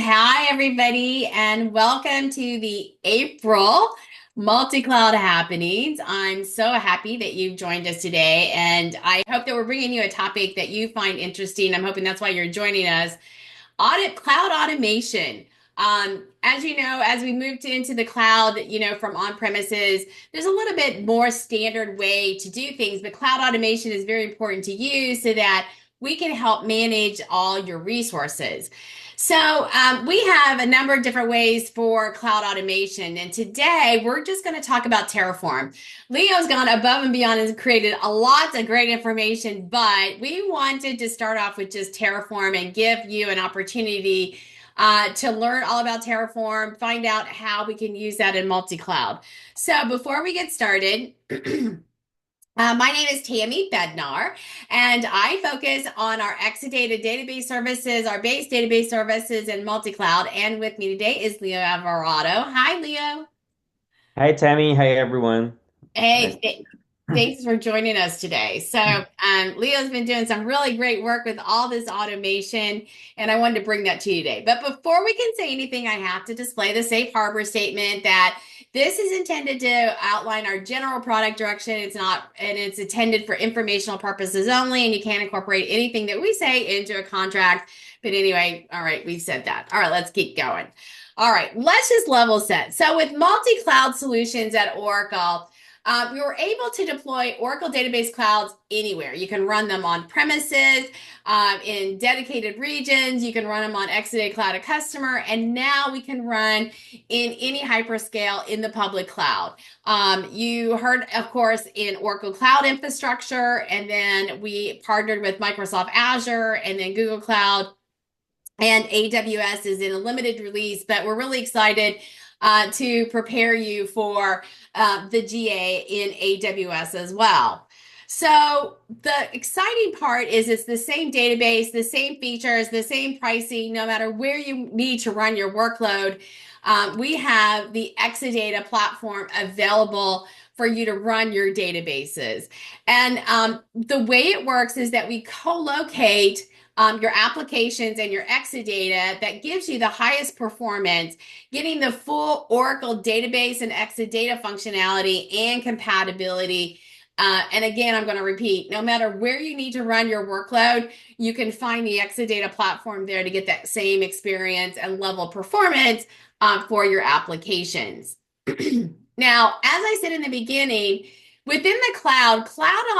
Hi, everybody, and welcome to the April Multicloud happenings. I'm so happy that you've joined us today, and I hope that we're bringing you a topic that you find interesting. I'm hoping that's why you're joining us. Cloud automation. As you know, as we moved into the cloud, from on-premises, there's a little bit more standard way to do things, but cloud automation is very important to you so that we can help manage all your resources. So we have a number of different ways for cloud automation, and today we're just going to talk about Terraform. Leo's gone above and beyond and created a lot of great information, but we wanted to start off with just Terraform and give you an opportunity to learn all about Terraform, find out how we can use that in multi-cloud. So before we get started, my name is Tammy Bednar, and I focus on our Exadata database services, our base database services, and multi-cloud. And with me today is Leo Alvarado. Hi, Leo. Hi Tammy, hi everyone. Nice. Hey, thanks for joining us today. So, Leo's been doing some really great work with all this automation, and I wanted to bring that to you today. But before we can say anything, I have to display the safe harbor statement that this is intended to outline our general product direction. It's not, and it's intended for informational purposes only, and you can't incorporate anything that we say into a contract. But anyway, all right, we've said that. All right, let's keep going. All right, let's just level set. So, with multi-cloud solutions at Oracle, we were able to deploy Oracle Database Clouds anywhere. You can run them on premises, in dedicated regions. You can run them on Exadata Cloud at Customer, and now we can run in any hyperscale in the public cloud. You heard, of course, in Oracle Cloud Infrastructure, and then we partnered with Microsoft Azure, and then Google Cloud. And AWS is in a limited release, but we're really excited to prepare you for the GA in AWS as well. So the exciting part is it's the same database, the same features, the same pricing, no matter where you need to run your workload. We have the Exadata platform available for you to run your databases. And the way it works is that we co-locate your applications and your Exadata that gives you the highest performance, getting the full Oracle database and Exadata functionality and compatibility. And again, I'm going to repeat, no matter where you need to run your workload, you can find the Exadata platform there to get that same experience and level of performance for your applications. Now, as I said in the beginning, within the cloud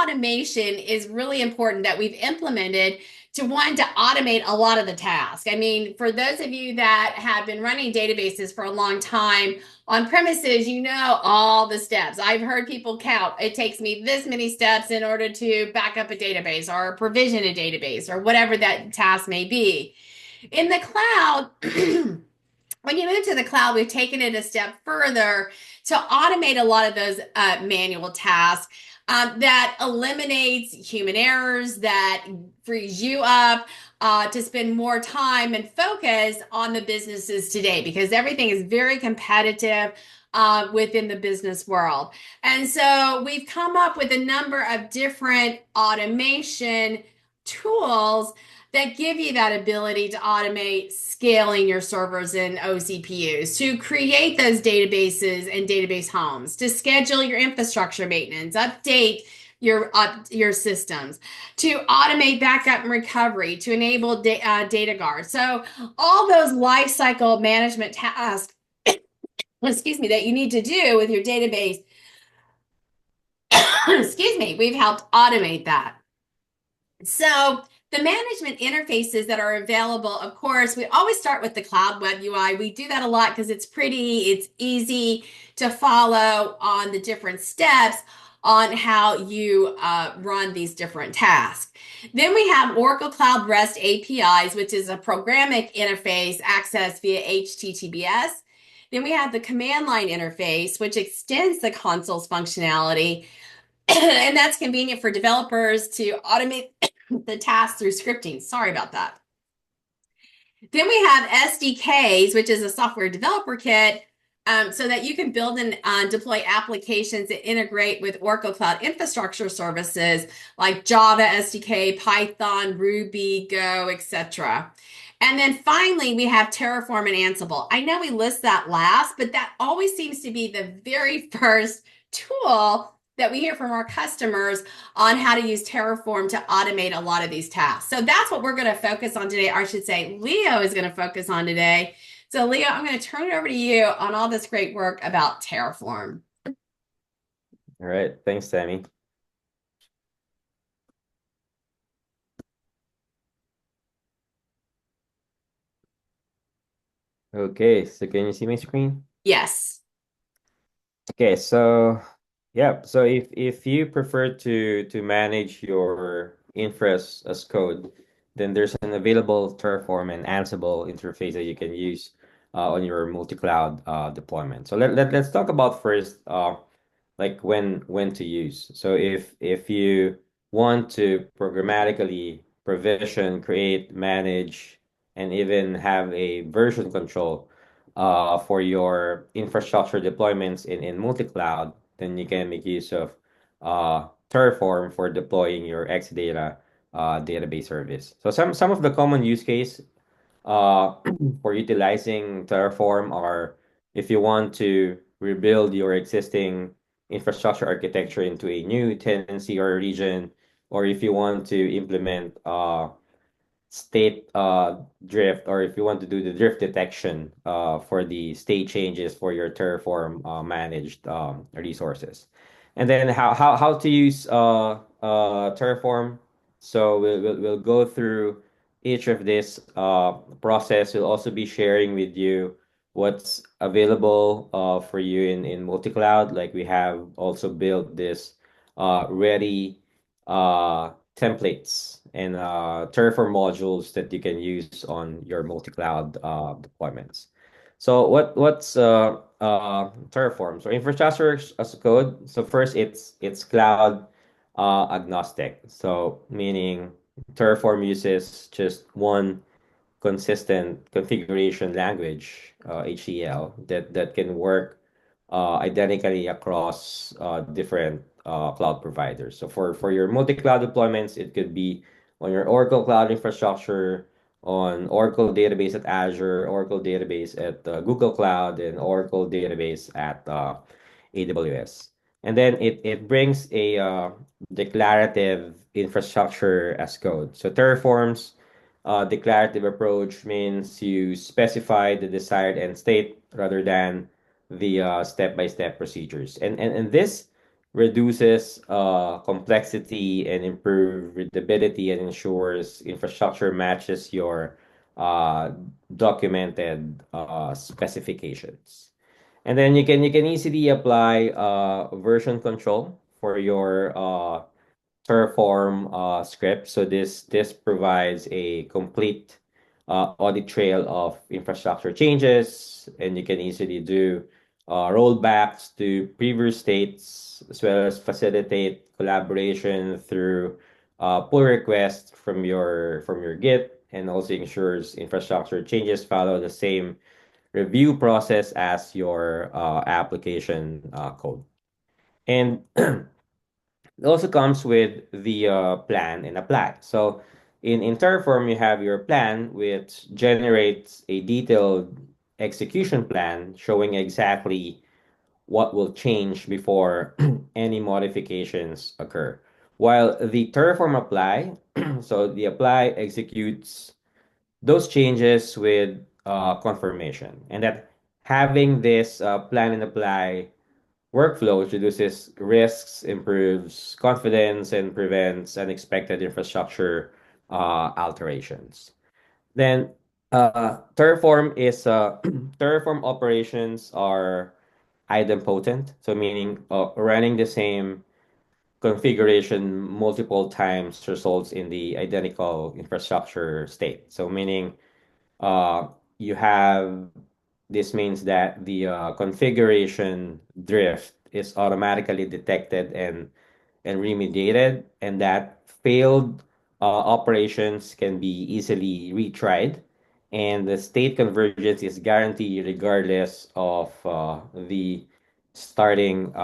automation is really important that we've implemented to automate a lot of the tasks. I mean, for those of you that have been running databases for a long time on premises, you know all the steps. I've heard people count. It takes me this many steps in order to back up a database or provision a database or whatever that task may be. In the cloud, when you move to the cloud, we've taken it a step further to automate a lot of those manual tasks. That eliminates human errors, that frees you up to spend more time and focus on the businesses today because everything is very competitive within the business world. And so we've come up with a number of different automation tools that give you that ability to automate scaling your servers and OCPUs, to create those databases and database homes, to schedule your infrastructure maintenance, update your systems, to automate backup and recovery, to enable data guard. So all those lifecycle management tasks, excuse me, that you need to do with your database, excuse me, we've helped automate that. So the management interfaces that are available, of course, we always start with the Cloud Web UI. We do that a lot because it's pretty, it's easy to follow on the different steps on how you run these different tasks. Then we have Oracle Cloud REST APIs, which is a programmatic interface accessed via HTTPS. Then we have the command line interface, which extends the console's functionality. And that's convenient for developers to automate the tasks through scripting. Sorry about that. Then we have SDKs, which is a software developer kit so that you can build and deploy applications that integrate with Oracle Cloud Infrastructure services like Java SDK, Python, Ruby, Go, etc. And then finally, we have Terraform and Ansible. I know we list that last, but that always seems to be the very first tool that we hear from our customers on how to use Terraform to automate a lot of these tasks. So that's what we're going to focus on today. Or I should say, Leo is going to focus on today. So, Leo, I'm going to turn it over to you on all this great work about Terraform. All right. Thanks, Tammy. Okay, so can you see my screen? Yes. Okay, so yeah, so if you prefer to manage your infras as code, then there's an available Terraform and Ansible interface that you can use on your multi-cloud deployment. So let's talk about first like when to use. So if you want to programmatically provision, create, manage, and even have a version control for your infrastructure deployments in multi-cloud, then you can make use of Terraform for deploying your Exadata database service. So some of the common use case uh, for utilizing Terraform are if you want to rebuild your existing infrastructure architecture into a new tenancy or region, or if you want to implement state drift, or if you want to do the drift detection for the state changes for your Terraform managed resources. And then how to use Terraform. So we'll go through each of this process. We'll also be sharing with you what's available for you in multi-cloud. Like we have also built this ready templates and Terraform modules that you can use on your multi-cloud deployments. So what's Terraform? So infrastructure as a code. So first, it's cloud agnostic. So meaning Terraform uses just one consistent configuration language, HCL, that can work identically across different cloud providers. So for your multi-cloud deployments, it could be on your Oracle Cloud infrastructure, on Oracle database at Azure, Oracle database at Google Cloud, and Oracle database at AWS. And then it brings a declarative infrastructure as code. So Terraform's declarative approach means you specify the desired end state rather than the step-by-step procedures. And this reduces complexity and improve readability and ensures infrastructure matches your uh, documented specifications. And then you can easily apply version control for your Terraform script. So this provides a complete audit trail of infrastructure changes, and you can easily do rollbacks to previous states, as well as facilitate collaboration through pull requests from your Git, and also ensures infrastructure changes follow the same review process as your application code. And it also comes with the plan and apply. So in Terraform, you have your plan, which generates a detailed execution plan showing exactly what will change before any modifications occur. While the Terraform apply, so the apply executes those changes with confirmation. And that having this plan and apply workflows reduces risks, improves confidence, and prevents unexpected infrastructure alterations. Then Terraform is Terraform operations are idempotent, so meaning running the same configuration multiple times results in the identical infrastructure state. So meaning uh, you have this means that the configuration drift is automatically detected and remediated, and that failed operations can be easily retried, and the state convergence is guaranteed regardless of the starting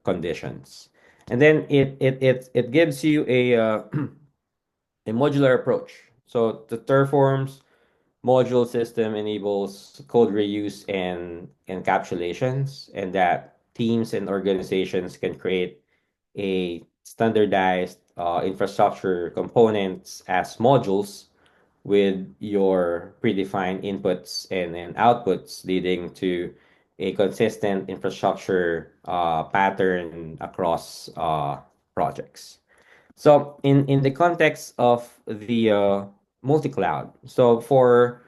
conditions. And then it gives you a modular approach. So the Terraform's module system enables code reuse and encapsulations, and that teams and organizations can create a standardized infrastructure components as modules with your predefined inputs and outputs, leading to a consistent infrastructure pattern across projects. So in the context of the multi-cloud, so for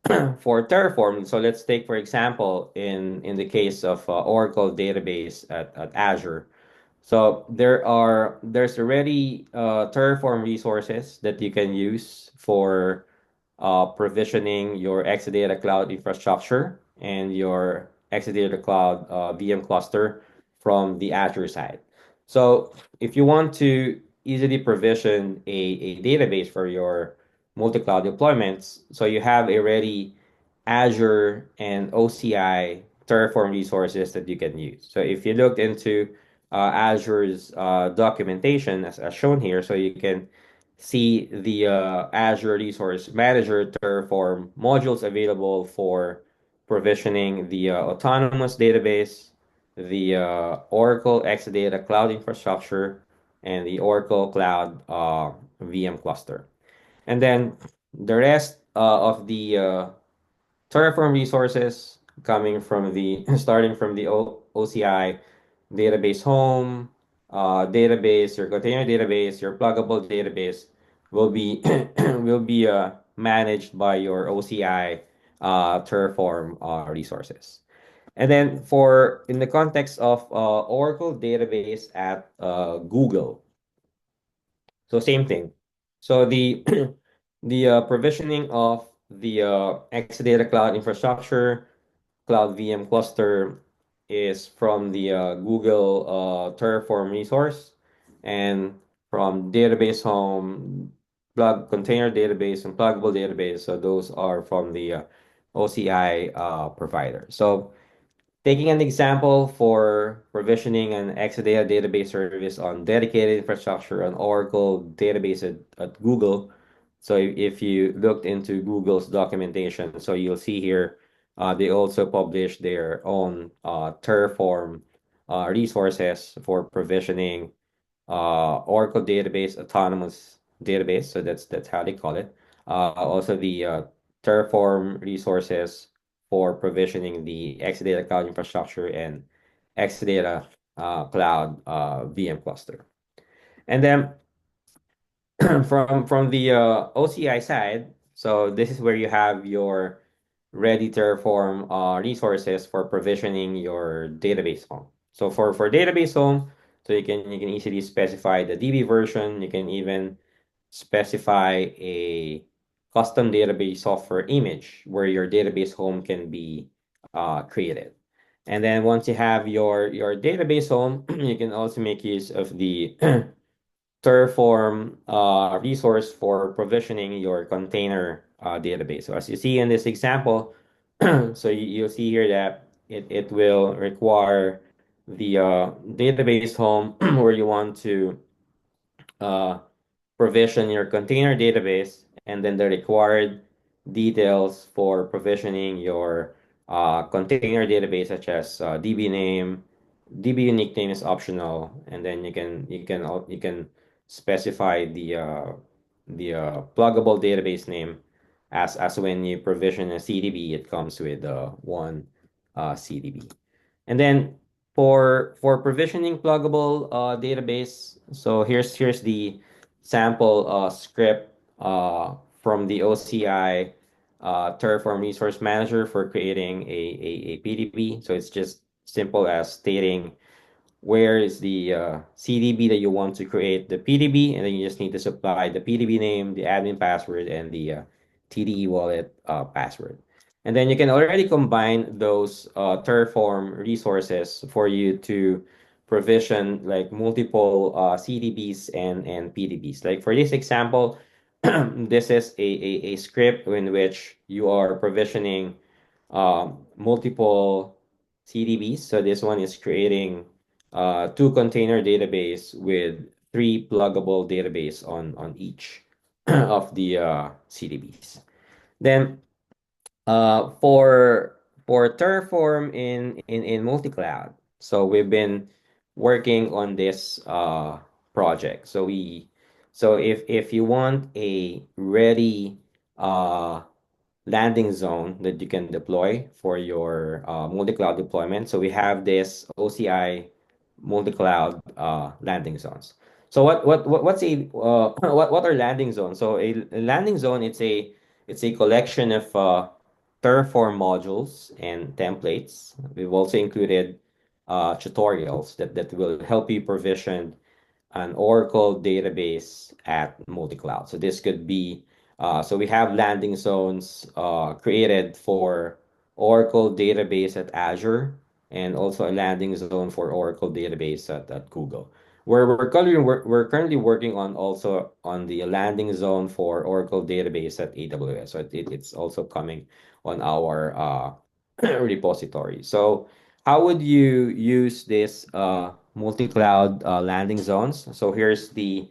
Terraform, so let's take for example in the case of Oracle database at Azure. So there's already Terraform resources that you can use for provisioning your Exadata cloud infrastructure and your Exadata cloud VM cluster from the Azure side. So if you want to easily provision a database for your multi-cloud deployments, so you have already Azure and OCI Terraform resources that you can use. So if you looked into Azure's documentation as shown here, so you can see the Azure Resource Manager Terraform modules available for provisioning the autonomous database, the Oracle Exadata Cloud Infrastructure, and the Oracle Cloud VM cluster. And then the rest of the Terraform resources coming from the starting from the OCI database home, database, your container database, your pluggable database will be will be managed by your OCI Terraform resources. And then for in the context of Oracle database at Google, so same thing. So the the provisioning of the Exadata cloud infrastructure, cloud VM cluster is from the Google Terraform resource, and from database home, plug container database and pluggable database. So those are from the OCI provider. So taking an example for provisioning an Exadata database service on dedicated infrastructure on Oracle database at Google. So if you looked into Google's documentation, so you'll see here, they also publish their own Terraform resources for provisioning Oracle database, autonomous database. So that's how they call it. Also the Terraform resources for provisioning the Exadata cloud infrastructure and Exadata cloud VM cluster. And then from the OCI side, so this is where you have your ready Terraform resources for provisioning your database home. So for database home, so you can easily specify the DB version. You can even specify a custom database software image where your database home can be created. And then once you have your database home, you can also make use of the Terraform resource for provisioning your container database. So as you see in this example, so you'll see here that it will require the database home where you want to uh, provision your container database, and then the required details for provisioning your container database, such as DB name. DB unique name is optional, and then you can specify the pluggable database name as when you provision a CDB, it comes with one CDB. And then for provisioning pluggable database, so here's the sample script from the OCI Terraform Resource Manager for creating a PDB. So it's just simple as stating where is the CDB that you want to create the PDB, and then you just need to supply the PDB name, the admin password, and the TDE wallet password. And then you can already combine those Terraform resources for you to provision like multiple CDBs and PDBs. Like for this example, This is a script in which you are provisioning multiple CDBs. So this one is creating two container database with three pluggable database on each of the CDBs. Then for Terraform in multi-cloud, so we've been working on this project. So if you want a ready uh landing zone that you can deploy for your multi-cloud deployment. So we have this OCI multi-cloud landing zones. So what's a what are landing zones? So a landing zone, it's a collection of Terraform modules and templates. We've also included tutorials that will help you provision an Oracle database at multi-cloud. So this could be, so we have landing zones created for Oracle database at Azure and also a landing zone for Oracle database at Google. We're currently working on also on the landing zone for Oracle database at AWS. So it's also coming on our repository. So how would you use this multi-cloud landing zones? So here's the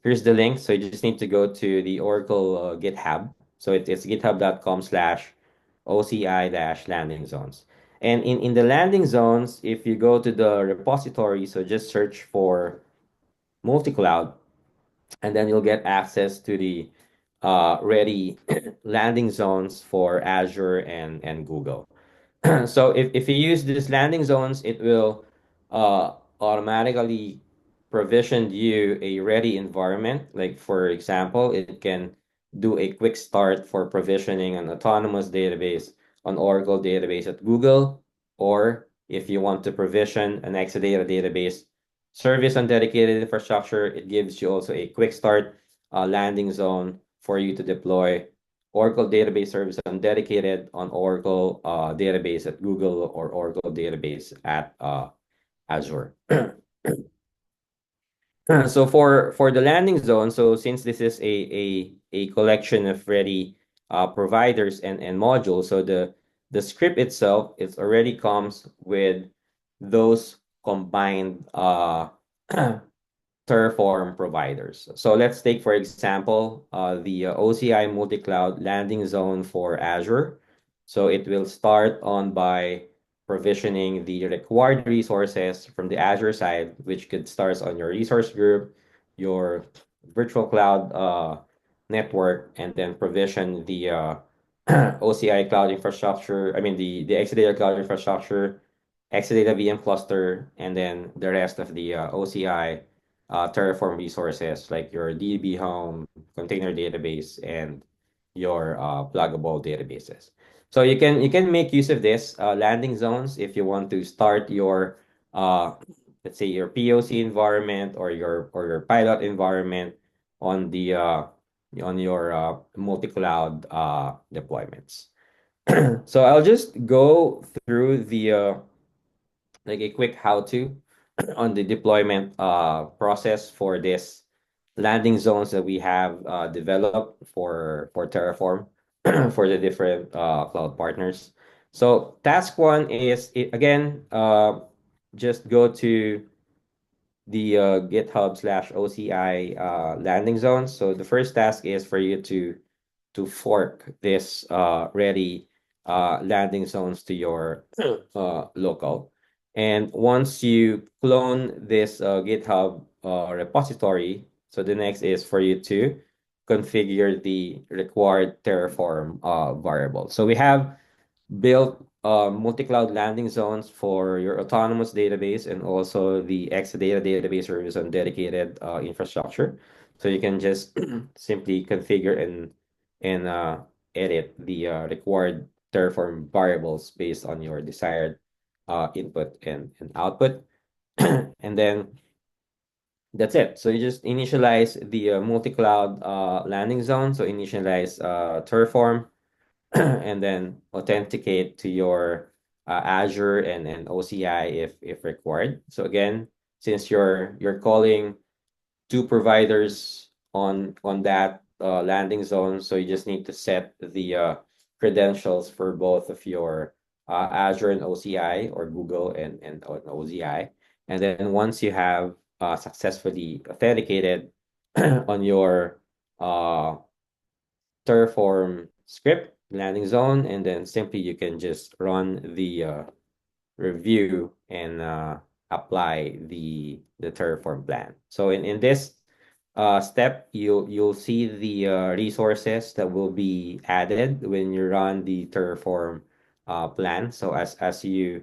link. So you just need to go to the Oracle GitHub. So it's github.com/OCI dash landing zones. And in the landing zones, if you go to the repository, so just search for multi-cloud, and then you'll get access to the ready landing zones for Azure and Google. So if you use these landing zones, it will automatically provision you a ready environment. Like for example, it can do a quick start for provisioning an autonomous database on Oracle database at Google, or if you want to provision an Exadata database service on dedicated infrastructure, it gives you also a quick start landing zone for you to deploy Oracle database service dedicated on Oracle database at Google or Oracle database at Azure. So for the landing zone, so since this is a collection of ready providers and modules, so the script itself it already comes with those combined Terraform providers. So let's take, for example, the OCI multi-cloud landing zone for Azure. So it will start on by provisioning the required resources from the Azure side, which could start on your resource group, your virtual cloud network, and then provision the OCI cloud infrastructure. I mean the Exadata cloud infrastructure, Exadata VM cluster, and then the rest of the OCI Terraform resources like your DB home, container database, and your pluggable databases. So you can make use of this landing zones if you want to start your uh, let's say your POC environment or your pilot environment on the on your multi-cloud deployments. So I'll just go through the like a quick how-to on the deployment process for this landing zones that we have developed for Terraform for the different cloud partners. So task one is again just go to the GitHub/OCI landing zones. So the first task is for you to fork this ready landing zones to your local. And once you clone this GitHub repository, so the next is for you to configure the required Terraform variable. So we have built multi-cloud landing zones for your autonomous database and also the Exadata database service on dedicated infrastructure. So you can just simply configure and edit the required Terraform variables based on your desired input and output. And then that's it. So you just initialize the multi-cloud landing zone. So initialize Terraform and then authenticate to your Azure and OCI if required. So again, since you're calling two providers on that landing zone. So you just need to set the credentials for both of your Azure and OCI, or Google and OCI. And then once you have successfully authenticated on your uh, Terraform script landing zone, and then simply you can just run the review and apply the Terraform plan. So in this step, you'll see the resources that will be added when you run the Terraform plan. So as you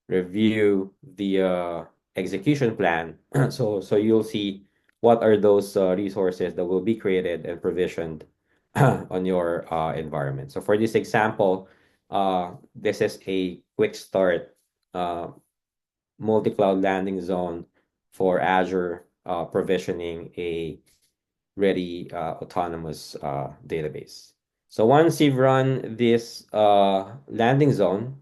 review the execution plan, so you'll see what are those resources that will be created and provisioned on your environment. So for this example, this is a quick start uh, multi-cloud landing zone for Azure, provisioning a ready autonomous database. So once you've run this landing zone,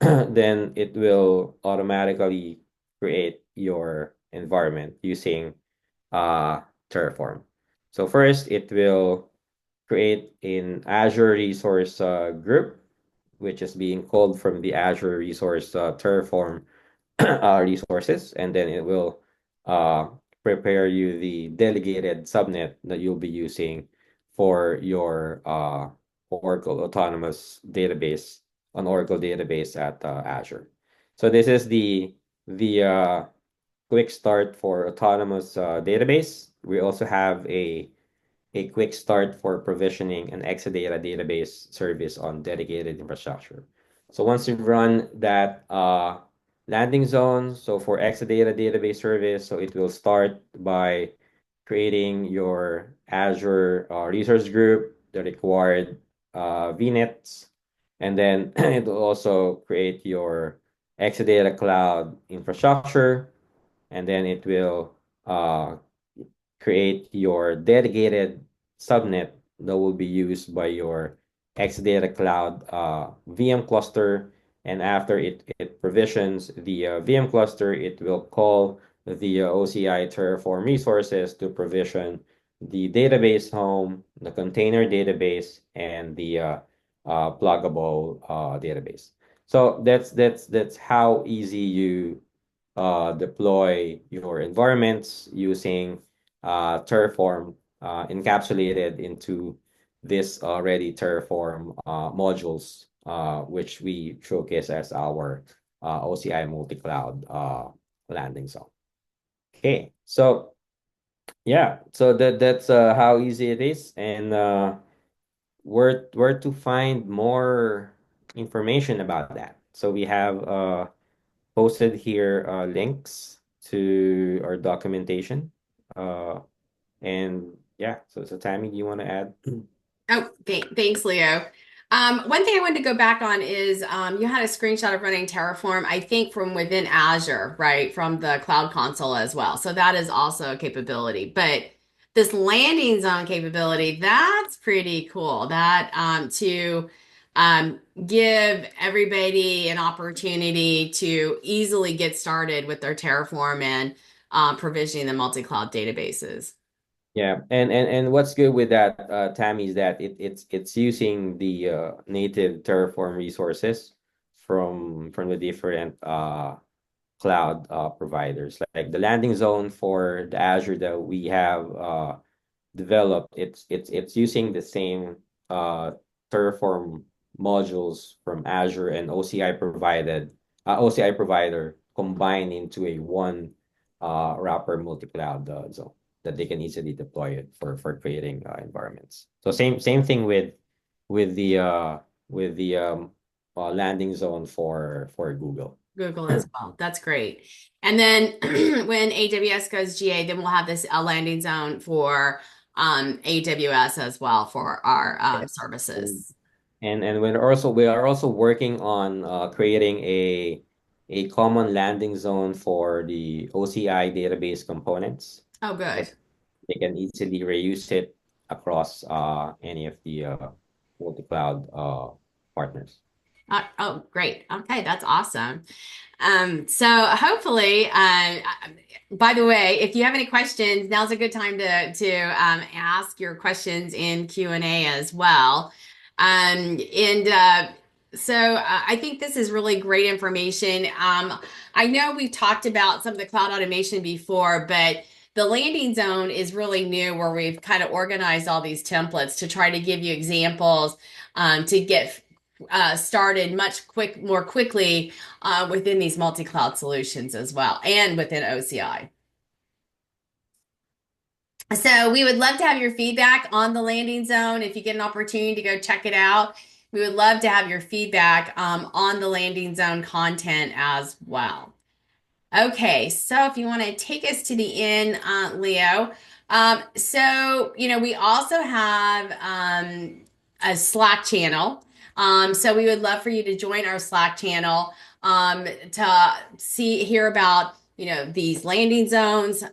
then it will automatically create your environment using uh, Terraform. So first, it will create an Azure resource group, which is being called from the Azure resource Terraform resources, and then it will uh, prepare you the delegated subnet that you'll be using for your Oracle Autonomous database on Oracle database at Azure. So this is the quick start for autonomous database. We also have a quick start for provisioning an Exadata database service on dedicated infrastructure. So once you've run that landing zone, so for Exadata database service, so it will start by creating your Azure resource group, the required VNets, and then it will also create your Exadata cloud infrastructure, and then it will uh, create your dedicated subnet that will be used by your Exadata Cloud VM cluster. And after it provisions the VM cluster, it will call the OCI Terraform resources to provision the database home, the container database, and the pluggable database. So that's how easy you deploy your environments using Terraform encapsulated into this already Terraform modules, which we showcase as our OCI multi-cloud landing zone. Okay, so yeah, so that's how easy it is, and where to find more information about that. So we have posted here links to our documentation. Uh, and yeah, so Tammy, do you want to add? Oh, thanks, Leo. One thing I wanted to go back on is you had a screenshot of running Terraform, I think from within Azure, right? From the Cloud Console as well. So that is also a capability. But this landing zone capability, that's pretty cool. That to give everybody an opportunity to easily get started with their Terraform and provisioning the multi-cloud databases. Yeah, and what's good with that, Tammy, is that it's using the native Terraform resources from the different cloud providers. Like the landing zone for the Azure that we have developed, it's using the same uh, Terraform modules from Azure and OCI provided OCI provider combined into a one wrapper multi-cloud zone that they can easily deploy it for creating environments. So same thing with the landing zone for Google. Google as well. That's great. And then when AWS goes GA, then we'll have this landing zone for AWS as well for our And services. we are also working on creating a common landing zone for the OCI database components, Oh, so good. they can easily reuse it across any of the multi-cloud partners. Oh, great. Okay, that's awesome. So hopefully, by the way, if you have any questions, now's a good time to ask your questions in Q&A as well. And so I think this is really great information. I know we've talked about some of the cloud automation before, but the landing zone is really new, where we've kind of organized all these templates to try to give you examples to get started more quickly within these multi-cloud solutions as well, and within OCI. So we would love to have your feedback on the landing zone. If you get an opportunity to go check it out, we would love to have your feedback on the landing zone content as well. Okay, so if you want to take us to the end, Leo. We also have a Slack channel. So we would love for you to join our Slack channel to hear about, these landing zones.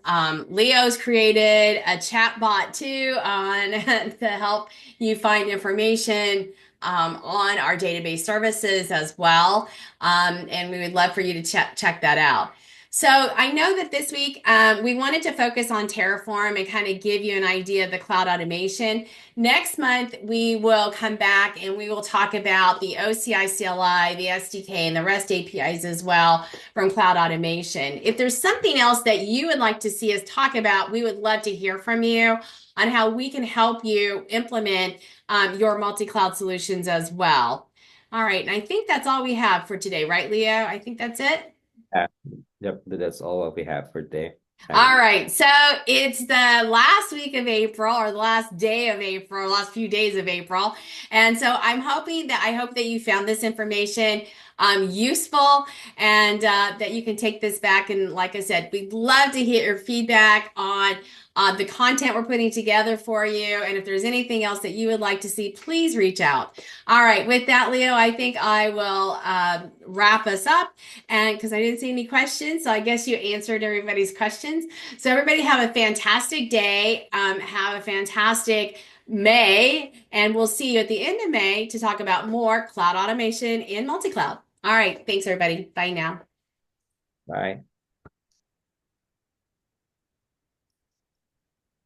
Leo's created a chat bot too on to help you find information on our database services as well. And we would love for you to check that out. So I know that this week we wanted to focus on Terraform and kind of give you an idea of the cloud automation. Next month, we will come back and we will talk about the OCI CLI, the SDK, and the REST APIs as well from cloud automation. If there's something else that you would like to see us talk about, we would love to hear from you on how we can help you implement your multi-cloud solutions as well. All right, and I think that's all we have for today, right, Leo? I think that's it. Yeah. Yep, that's all what we have for today. All Thanks. right, so it's the last week of April, or the last day of April, last few days of April. And so I hope that you found this information useful, and that you can take this back. And like I said, we'd love to hear your feedback on the content we're putting together for you. And if there's anything else that you would like to see, please reach out. All right, with that, Leo, I think I will wrap us up. And because I didn't see any questions, so I guess you answered everybody's questions. So everybody have a fantastic day. Have a fantastic May, and we'll see you at the end of May to talk about more cloud automation in multi-cloud. All right. Thanks, everybody. Bye now. Bye.